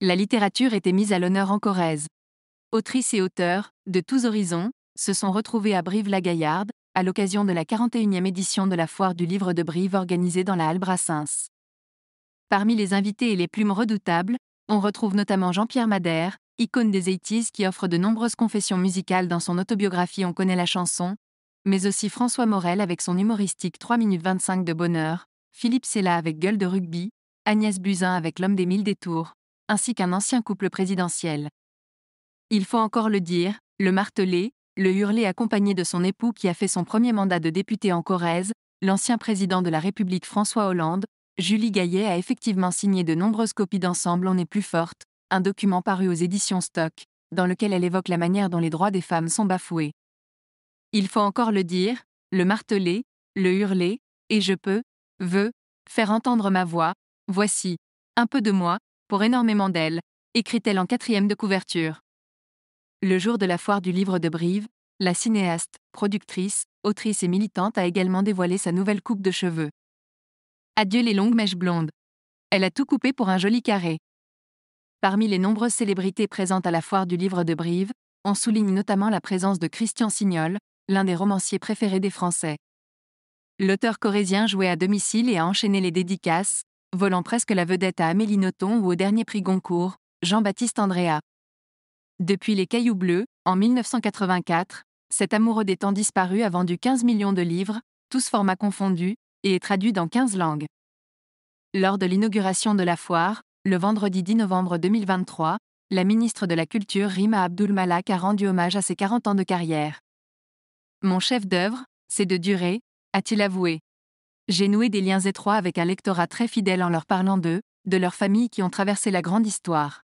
La littérature était mise à l'honneur en Corrèze. Autrices et auteurs, de tous horizons, se sont retrouvés à Brive-la-Gaillarde, à l'occasion de la 41e édition de la Foire du Livre de Brive organisée dans la halle Brassens. Parmi les invités et les plumes redoutables, on retrouve notamment Jean-Pierre Madère, icône des 80s qui offre de nombreuses confessions musicales dans son autobiographie On connaît la chanson, mais aussi François Morel avec son humoristique 3 minutes 25 de bonheur, Philippe Sella avec Gueule de rugby, Agnès Buzyn avec L'homme des mille détours, ainsi qu'un ancien couple présidentiel. Il faut encore le dire, le marteler, le hurler accompagné de son époux qui a fait son premier mandat de député en Corrèze, l'ancien président de la République François Hollande, Julie Gaillet a effectivement signé de nombreuses copies d'ensemble On est plus forte, un document paru aux éditions Stock, dans lequel elle évoque la manière dont les droits des femmes sont bafoués. Il faut encore le dire, le marteler, le hurler, et je veux, faire entendre ma voix, voici, un peu de moi, pour énormément d'elle, écrit-elle en 4e de couverture. Le jour de la Foire du Livre de Brive, la cinéaste, productrice, autrice et militante a également dévoilé sa nouvelle coupe de cheveux. Adieu les longues mèches blondes. Elle a tout coupé pour un joli carré. Parmi les nombreuses célébrités présentes à la Foire du Livre de Brive, on souligne notamment la présence de Christian Signol, l'un des romanciers préférés des Français. L'auteur corrézien jouait à domicile et a enchaîné les dédicaces, volant presque la vedette à Amélie Nothomb ou au dernier prix Goncourt, Jean-Baptiste Andréa. Depuis Les Cailloux Bleus, en 1984, cet amoureux des temps disparus a vendu 15 millions de livres, tous formats confondus, et est traduit dans 15 langues. Lors de l'inauguration de la foire, le vendredi 10 novembre 2023, la ministre de la Culture Rima Abdul Malak a rendu hommage à ses 40 ans de carrière. Mon chef-d'œuvre, c'est de durer, a-t-il avoué. J'ai noué des liens étroits avec un lectorat très fidèle en leur parlant d'eux, de leurs familles qui ont traversé la grande histoire.